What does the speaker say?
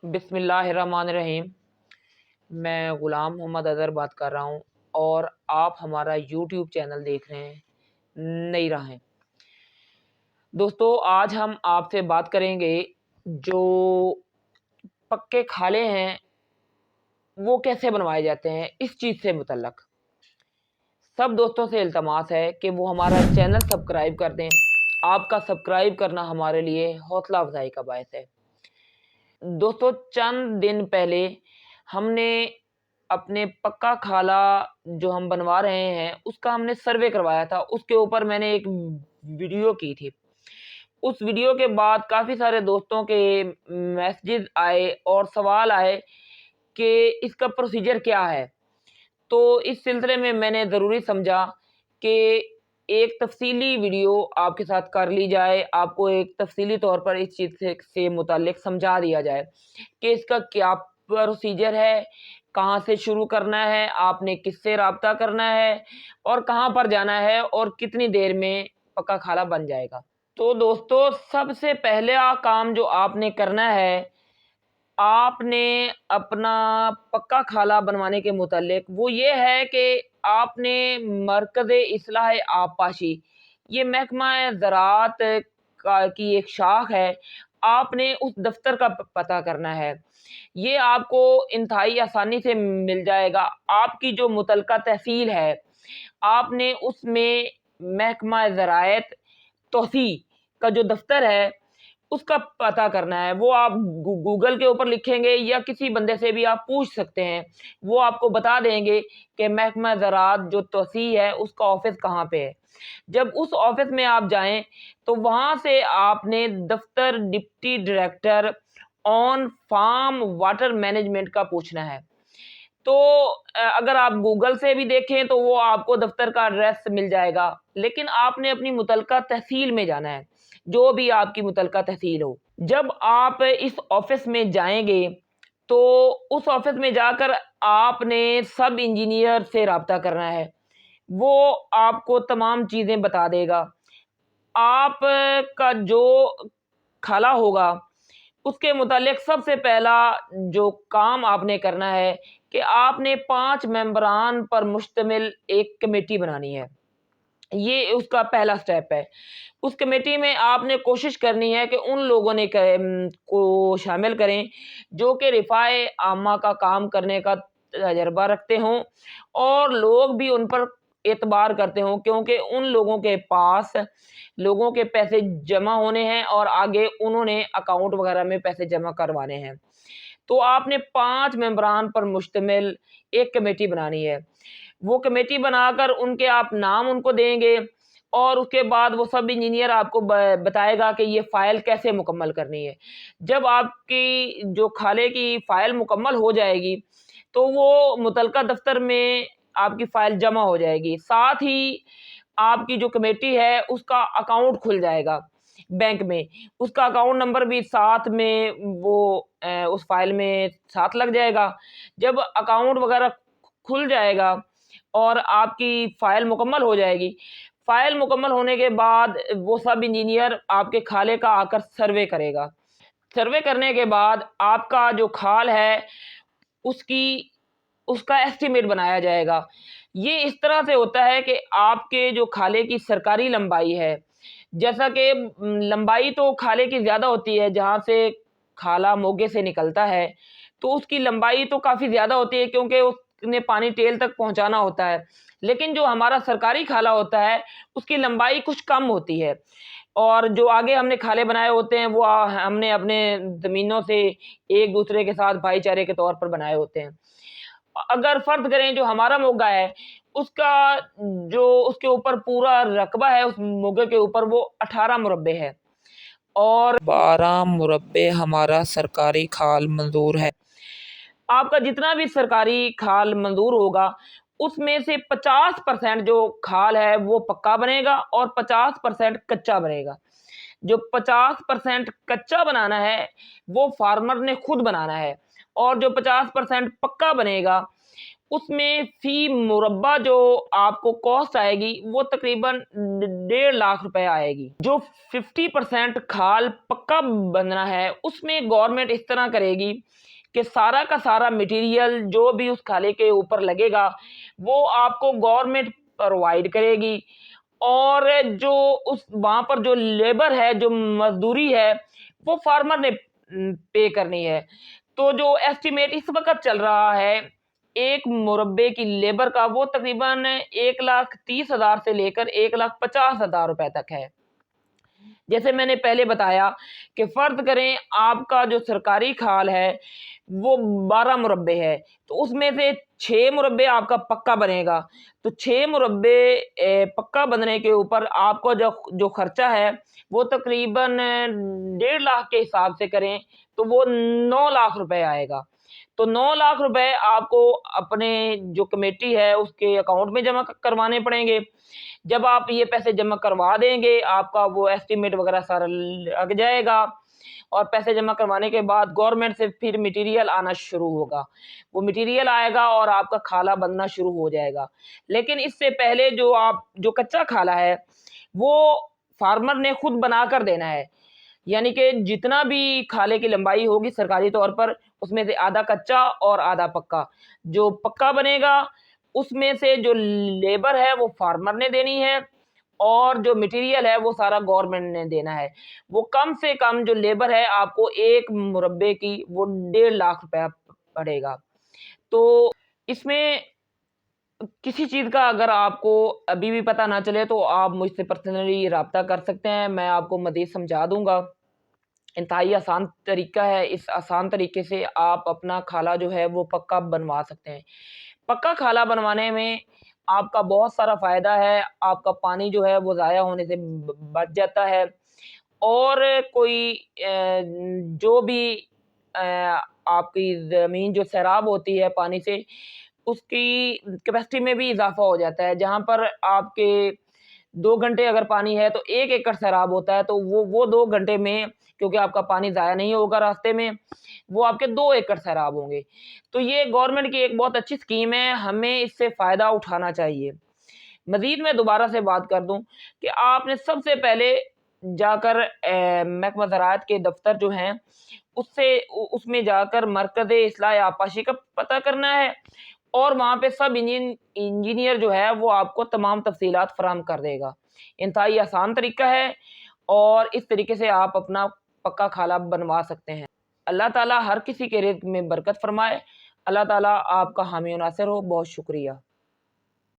बिस्मिल्लाहिर्रहमानिर्रहीम। मैं ग़ुलाम मोहम्मद अज़हर बात कर रहा हूँ और आप हमारा यूट्यूब चैनल देख रहे हैं नई राहें। दोस्तों, आज हम आपसे बात करेंगे जो पक्के खाले हैं वो कैसे बनवाए जाते हैं, इस चीज़ से मुतल्लक सब दोस्तों से इल्तमास है कि वो हमारा चैनल सब्सक्राइब कर दें। आपका सब्सक्राइब करना हमारे लिए हौसला अफजाई का बायस है। दोस्तों, चंद दिन पहले हमने अपने पक्का खाला जो हम बनवा रहे हैं उसका हमने सर्वे करवाया था। उसके ऊपर मैंने एक वीडियो की थी। उस वीडियो के बाद काफ़ी सारे दोस्तों के मैसेज आए और सवाल आए कि इसका प्रोसीजर क्या है। तो इस सिलसिले में मैंने ज़रूरी समझा कि एक तफसीली वीडियो आपके साथ कर ली जाए, आपको एक तफसीली तौर पर इस चीज़ से मुताल्लिक समझा दिया जाए कि इसका क्या प्रोसीजर है, कहाँ से शुरू करना है, आपने किससे राब्ता करना है और कहाँ पर जाना है और कितनी देर में पक्का खाला बन जाएगा। तो दोस्तों, सबसे पहला काम जो आपने करना है, आपने अपना पक्का खाला बनवाने के मुतालिक वो ये है कि आपने मरकज़ इस्लाह आबपाशी, ये महकमा ज़राअत की एक शाख है, आपने उस दफ्तर का पता करना है। ये आपको इंतहाई आसानी से मिल जाएगा। आपकी जो मुतलका तहसील है, आपने उसमें महकमा ज़राअत तौसी का जो दफ्तर है उसका पता करना है। वो आप गूगल के ऊपर लिखेंगे या किसी बंदे से भी आप पूछ सकते हैं, वो आपको बता देंगे कि महकमा ज़राअत जो तौसी है उसका ऑफिस कहाँ पे है। जब उस ऑफिस में आप जाएं तो वहाँ से आपने दफ्तर deputy director on farm water management का पूछना है। तो अगर आप गूगल से भी देखें तो वो आपको दफ्तर का एड्रेस मिल जाएगा, लेकिन आपने अपनी मुतलका तहसील में जाना है, जो भी आपकी मुतलका तहसील हो। जब आप इस ऑफिस में जाएंगे तो उस ऑफिस में जाकर आपने सब इंजीनियर से राब्ता करना है। वो आपको तमाम चीज़ें बता देगा। आपका जो खाला होगा उसके मुतालिक सबसे पहला जो काम आपने करना है कि आपने 5 मेंबरान पर मुश्तमिल एक कमेटी बनानी है। ये उसका पहला स्टेप है। उस कमेटी में आपने कोशिश करनी है कि उन लोगों ने को शामिल करें जो कि रिफ़ाए आमा का काम करने का तजर्बा रखते हों और लोग भी उन पर एतबार करते हों, क्योंकि उन लोगों के पास लोगों के पैसे जमा होने हैं और आगे उन्होंने अकाउंट वगैरह में पैसे जमा करवाने हैं। तो आपने 5 मेंबरान पर मुश्तमिल एक कमेटी बनानी है। वो कमेटी बनाकर उनके आप नाम उनको देंगे और उसके बाद वो सब इंजीनियर आपको बताएगा कि ये फ़ाइल कैसे मुकम्मल करनी है। जब आपकी जो खाले की फ़ाइल मुकम्मल हो जाएगी तो वो मुतलका दफ्तर में आपकी फ़ाइल जमा हो जाएगी। साथ ही आपकी जो कमेटी है उसका अकाउंट खुल जाएगा बैंक में। उसका अकाउंट नंबर भी साथ में वो उस फ़ाइल में साथ लग जाएगा। जब अकाउंट वगैरह खुल जाएगा और आपकी फ़ाइल मुकम्मल हो जाएगी, फ़ाइल मुकम्मल होने के बाद वो सब इंजीनियर आपके खाले का आकर सर्वे करेगा। सर्वे करने के बाद आपका जो खाल है उसकी उसका एस्टीमेट बनाया जाएगा। ये इस तरह से होता है कि आपके जो खाले की सरकारी लंबाई है, जैसा कि लंबाई तो खाले की ज़्यादा होती है, जहाँ से खाला मोगे से निकलता है तो उसकी लंबाई तो काफ़ी ज़्यादा होती है क्योंकि उसने पानी टेल तक पहुँचाना होता है। लेकिन जो हमारा सरकारी खाला होता है उसकी लंबाई कुछ कम होती है और जो आगे हमने खाले बनाए होते हैं वो हमने अपने ज़मीनों से एक दूसरे के साथ भाईचारे के तौर पर बनाए होते हैं। अगर फ़र्ज़ करें जो हमारा मोगा है उसका जो उसके ऊपर पूरा रकबा है, उस मोगे के ऊपर वो 18 मुरब्बे है और 12 मुरब्बे हमारा सरकारी खाल मंजूर है। आपका जितना भी सरकारी खाल मंजूर होगा उसमें से 50% जो खाल है वो पक्का बनेगा और 50% कच्चा बनेगा। जो 50% कच्चा बनाना है वो फार्मर ने खुद बनाना है और जो 50% पक्का बनेगा اس میں فی مربع جو آپ کو کاسٹ آئے گی وہ تقریباً 1.5 لاکھ روپے آئے گی۔ جو 50% کھال پکا بننا ہے اس میں گورنمنٹ اس طرح کرے گی کہ سارا کا سارا مٹیریل جو بھی اس کھالے کے اوپر لگے گا وہ آپ کو گورنمنٹ پرووائڈ کرے گی، اور جو اس وہاں پر جو لیبر ہے، جو مزدوری ہے، وہ فارمر نے پے کرنی ہے۔ تو جو ایسٹیمیٹ اس وقت چل رہا ہے ایک مربے کی لیبر کا، وہ تقریباً 1,30,000 سے لے کر 1,50,000 روپے تک ہے۔ جیسے میں نے پہلے بتایا کہ فرض کریں آپ کا جو سرکاری کھال ہے وہ 12 مربے ہے، تو اس میں سے 6 مربے آپ کا پکا بنے گا، تو 6 مربے پکا بننے کے اوپر آپ کو جو خرچہ ہے وہ تقریباً 1.5 لاکھ کے حساب سے کریں تو وہ 9 لاکھ روپے آئے گا۔ تو 9 لاکھ روپے آپ کو اپنے جو کمیٹی ہے اس کے اکاؤنٹ میں جمع کروانے پڑیں گے۔ جب آپ یہ پیسے جمع کروا دیں گے آپ کا وہ ایسٹیمیٹ وغیرہ سارا لگ جائے گا، اور پیسے جمع کروانے کے بعد گورنمنٹ سے پھر مٹیریل آنا شروع ہوگا، وہ مٹیریل آئے گا اور آپ کا کھالا بننا شروع ہو جائے گا۔ لیکن اس سے پہلے جو کچا کھالا ہے وہ فارمر نے خود بنا کر دینا ہے، یعنی کہ جتنا بھی کھالے کی لمبائی ہوگی سرکاری طور پر اس میں سے آدھا کچا اور آدھا پکا، جو پکا بنے گا اس میں سے جو لیبر ہے وہ فارمر نے دینی ہے، اور جو مٹیریل ہے وہ سارا گورنمنٹ نے دینا ہے۔ وہ کم سے کم جو لیبر ہے آپ کو ایک مربے کی وہ 1.5 لاکھ روپے پڑے گا۔ تو اس میں کسی چیز کا اگر آپ کو ابھی بھی پتہ نہ چلے تو آپ مجھ سے پرسنلی رابطہ کر سکتے ہیں، میں آپ کو مزید سمجھا دوں گا۔ انتہائی آسان طریقہ ہے، اس آسان طریقے سے آپ اپنا کھالا جو ہے وہ پکا بنوا سکتے ہیں۔ پکا کھالا بنوانے میں آپ کا بہت سارا فائدہ ہے، آپ کا پانی جو ہے وہ ضائع ہونے سے بچ جاتا ہے، اور کوئی جو بھی آپ کی زمین جو سیراب ہوتی ہے پانی سے اس کی کیپیسٹی میں بھی اضافہ ہو جاتا ہے۔ جہاں پر آپ کے 2 گھنٹے اگر پانی ہے تو 1 ایکڑ سیراب ہوتا ہے، تو وہ 2 گھنٹے میں کیونکہ آپ کا پانی ضائع نہیں ہوگا راستے میں، وہ آپ کے 2 ایکڑ سیراب ہوں گے۔ تو یہ گورنمنٹ کی ایک بہت اچھی اسکیم ہے، ہمیں اس سے فائدہ اٹھانا چاہیے۔ مزید میں دوبارہ سے بات کر دوں کہ آپ نے سب سے پہلے جا کر محکمہ زراعت کے دفتر جو ہیں اس میں جا کر مرکز اصلاح آبپاشی کا پتہ کرنا ہے، اور وہاں پہ سب انجینئر جو ہے وہ آپ کو تمام تفصیلات فراہم کر دے گا۔ انتہائی آسان طریقہ ہے، اور اس طریقے سے آپ اپنا پکا کھالا بنوا سکتے ہیں۔ اللہ تعالیٰ ہر کسی کے رزق میں برکت فرمائے۔ اللہ تعالیٰ آپ کا حامی و ناصر ہو۔ بہت شکریہ۔